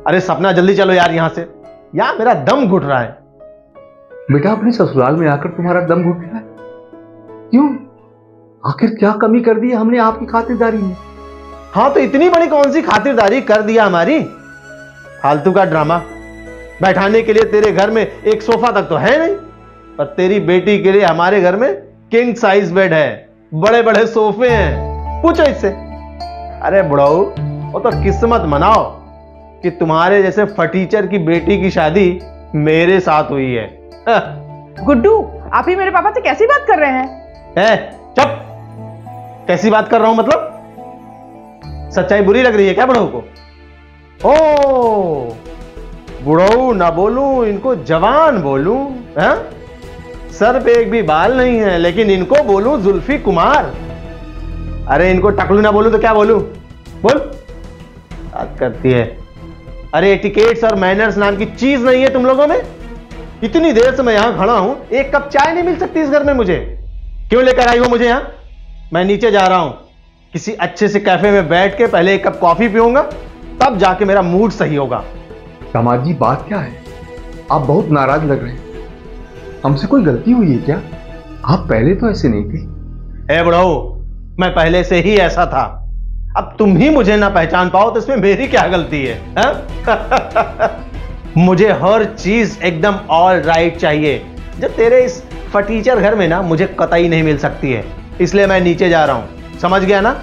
अरे सपना जल्दी चलो यार यहाँ से, यार मेरा दम घुट रहा है। बेटा अपने ससुराल में आकर तुम्हारा दम घुट रहा है? क्यों? आखिर क्या कमी कर दी हमने आपकी खातिरदारी में? हाँ तो इतनी बड़ी कौन सी खातिरदारी कर दिया हमारी? फालतू का ड्रामा। बैठाने के लिए तेरे घर में एक सोफा तक तो है नहीं, पर तेरी बेटी के लिए हमारे घर में किंग साइज बेड है, बड़े बड़े सोफे हैं, पूछो इससे। अरे बुढ़ाऊ, वो तो किस्मत मनाओ कि तुम्हारे जैसे फटीचर की बेटी की शादी मेरे साथ हुई है। गुड्डू, आप ही मेरे पापा से कैसी बात कर रहे हैं? चुप। कैसी बात कर रहा हूं मतलब? सच्चाई बुरी लग रही है क्या बुढ़ऊ को? ओ बुढ़ऊ ना बोलूं, इनको जवान बोलूं? सर पे एक भी बाल नहीं है, लेकिन इनको बोलूं जुल्फी कुमार। अरे इनको टकलू ना बोलूं तो क्या बोलूं? बोल। बात करती है। अरे एटिकेट्स और मैनर्स नाम की चीज नहीं है तुम लोगों में? इतनी देर से मैं यहां खड़ा हूं, एक कप चाय नहीं मिल सकती इस घर में मुझे? क्यों लेकर आई हो मुझे यहां? मैं नीचे जा रहा हूं, किसी अच्छे से कैफे में बैठ के पहले एक कप कॉफी पीऊंगा, तब जाके मेरा मूड सही होगा। दामाद जी बात क्या है? आप बहुत नाराज लग रहे हैं। हमसे कोई गलती हुई है क्या? आप पहले तो ऐसे नहीं थे। बुढ़ऊ, मैं पहले से ही ऐसा था। अब तुम ही मुझे ना पहचान पाओ तो इसमें मेरी क्या गलती है? मुझे हर चीज एकदम ऑल राइट चाहिए, जो तेरे इस फटीचर घर में ना मुझे कतई नहीं मिल सकती है। इसलिए मैं नीचे जा रहा हूं, समझ गया ना?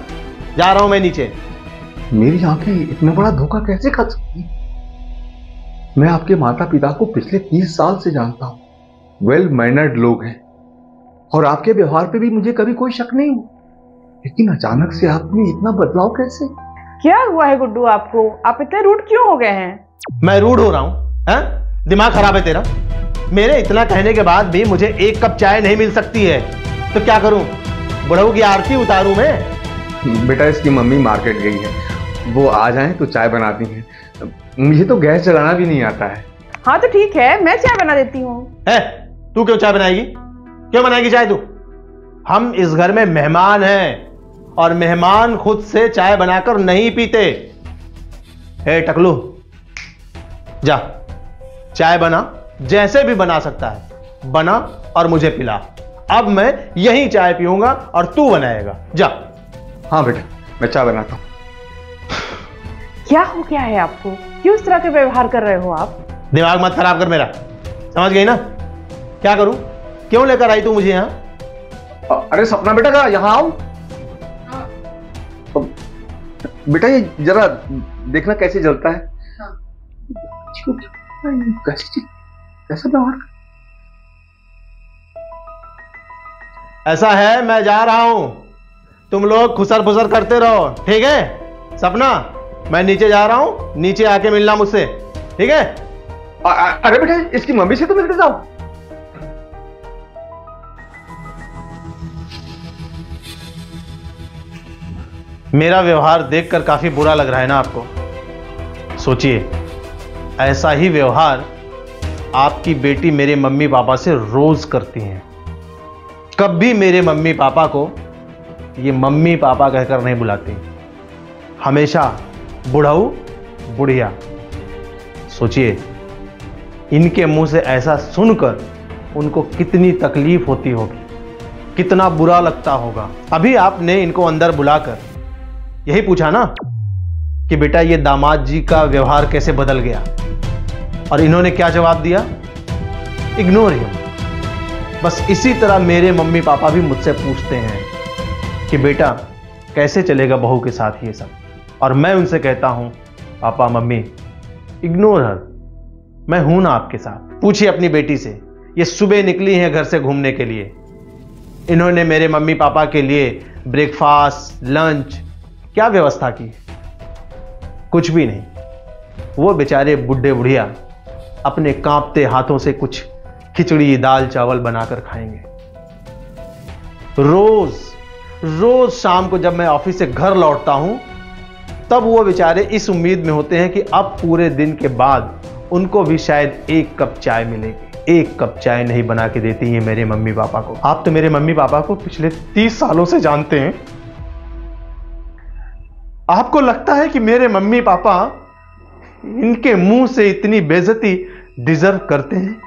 जा रहा हूं मैं नीचे। मेरी आंखें इतना बड़ा धोखा कैसे खा सकती? मैं आपके माता पिता को पिछले 30 साल से जानता हूं, वेल मैनर्ड लोग हैं, और आपके व्यवहार पे भी मुझे कभी कोई शक नहीं हुआ। लेकिन अचानक से आप में इतना बदलाव कैसे? क्या हुआ है गुड्डू आपको? आप इतने रूड क्यों हो गए हैं? मैं रूड हो रहा हूं? दिमाग खराब है तेरा? मेरे इतना कहने के बाद भी मुझे एक कप चाय नहीं मिल सकती है, तो क्या करूं? बुढ़ऊ की आरती उतारूं मैं? बेटा इसकी मम्मी मार्केट गई है, वो आ जाए तो चाय बनाती हैं। मुझे तो गैस जलाना भी नहीं आता है। हाँ तो ठीक है, मैं चाय बना देती हूँ। तू क्यों चाय बनाएगी? क्यों बनाएगी चाय तू? हम इस घर में मेहमान हैं, और मेहमान खुद से चाय बनाकर नहीं पीते। टकलू, जा चाय बना, जैसे भी बना सकता है बना और मुझे पिला। अब मैं यही चाय पीऊंगा और तू बनाएगा, जा। हाँ बेटा, मैं चाय बनाता हूं। क्या हो गया है आपको? क्यों इस तरह के व्यवहार कर रहे हो आप? दिमाग मत खराब कर मेरा, समझ गई ना? क्या करूं? क्यों लेकर आई तू मुझे यहां? अरे सपना बेटा, यहां आओ। बेटा ये जरा देखना कैसे जलता है। कैसा व्यवहार? ऐसा है, मैं जा रहा हूं, तुम लोग खुसर फुसर करते रहो, ठीक है? सपना, मैं नीचे जा रहा हूं, नीचे आके मिलना मुझसे, ठीक है? अरे बेटा इसकी मम्मी से तो मिलते जाओ। मेरा व्यवहार देखकर काफी बुरा लग रहा है ना आपको? सोचिए, ऐसा ही व्यवहार आपकी बेटी मेरे मम्मी पापा से रोज करती हैं। कभी मेरे मम्मी पापा को ये मम्मी पापा कहकर नहीं बुलाती, हमेशा बुढ़ऊ बुढ़िया। सोचिए, इनके मुंह से ऐसा सुनकर उनको कितनी तकलीफ होती होगी, कितना बुरा लगता होगा। अभी आपने इनको अंदर बुलाकर यही पूछा ना कि बेटा ये दामाद जी का व्यवहार कैसे बदल गया, और इन्होंने क्या जवाब दिया? Ignore him. बस इसी तरह मेरे मम्मी पापा भी मुझसे पूछते हैं कि बेटा कैसे चलेगा बहू के साथ ये सब, और मैं उनसे कहता हूं पापा मम्मी इग्नोर हर, मैं हूं ना आपके साथ। पूछिए अपनी बेटी से, ये सुबह निकली हैं घर से घूमने के लिए, इन्होंने मेरे मम्मी पापा के लिए ब्रेकफास्ट लंच क्या व्यवस्था की? कुछ भी नहीं। वो बेचारे बुढ़े बुढ़िया अपने कांपते हाथों से कुछ खिचड़ी दाल चावल बनाकर खाएंगे। रोज शाम को जब मैं ऑफिस से घर लौटता हूं, तब वो बेचारे इस उम्मीद में होते हैं कि अब पूरे दिन के बाद उनको भी शायद एक कप चाय मिलेगी। एक कप चाय नहीं बना के देती है मेरे मम्मी पापा को। आप तो मेरे मम्मी पापा को पिछले 30 सालों से जानते हैं। आपको लगता है कि मेरे मम्मी पापा इनके मुंह से इतनी बेइज्जती डिजर्व करते हैं?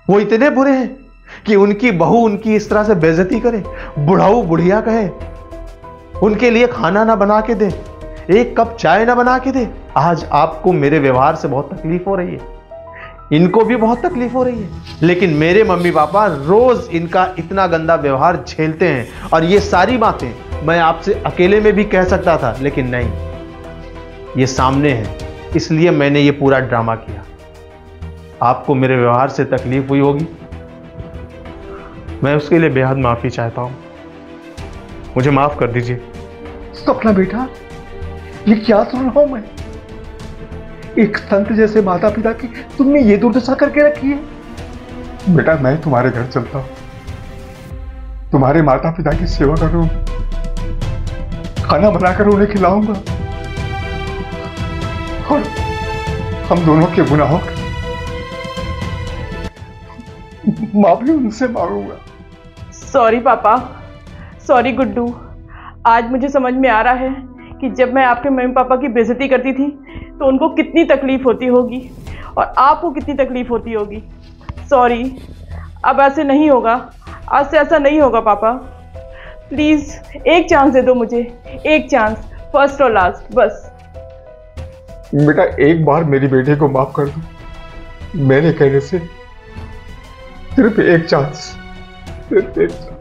वो इतने बुरे हैं कि उनकी बहू उनकी इस तरह से बेइज्जती करे, बुढ़ाऊ बुढ़िया कहे, उनके लिए खाना ना बना के दे, एक कप चाय ना बना के दे। आज आपको मेरे व्यवहार से बहुत तकलीफ हो रही है, इनको भी बहुत तकलीफ हो रही है, लेकिन मेरे मम्मी पापा रोज इनका इतना गंदा व्यवहार झेलते हैं। और ये सारी बातें मैं आपसे अकेले में भी कह सकता था, लेकिन नहीं, ये सामने है, इसलिए मैंने ये पूरा ड्रामा किया। आपको मेरे व्यवहार से तकलीफ हुई होगी, मैं उसके लिए बेहद माफी चाहता हूं, मुझे माफ कर दीजिए। सपना बेटा, ये क्या सुन रहा हूं मैं? एक संत जैसे माता पिता की तुमने ये दुर्दशा करके रखी है। बेटा, मैं तुम्हारे घर चलता हूं, तुम्हारे माता पिता की सेवा करूंगा, खाना बनाकर उन्हें खिलाऊंगा और हम दोनों के गुनाहों की माफी उनसे मांगूंगा। सॉरी पापा, सॉरी गुड्डू। आज मुझे समझ में आ रहा है कि जब मैं आपके मम्मी पापा की बेइज्जती करती थी तो उनको कितनी तकलीफ होती होगी और आपको कितनी तकलीफ होती होगी। सॉरी, अब ऐसे नहीं होगा, आज से ऐसा नहीं होगा पापा। प्लीज एक चांस दे दो मुझे, एक चांस, फर्स्ट और लास्ट, बस। बेटा, एक बार मेरी बेटी को माफ कर दो, मेरे कहने से सिर्फ एक चांस, सिर्फ एक चांस।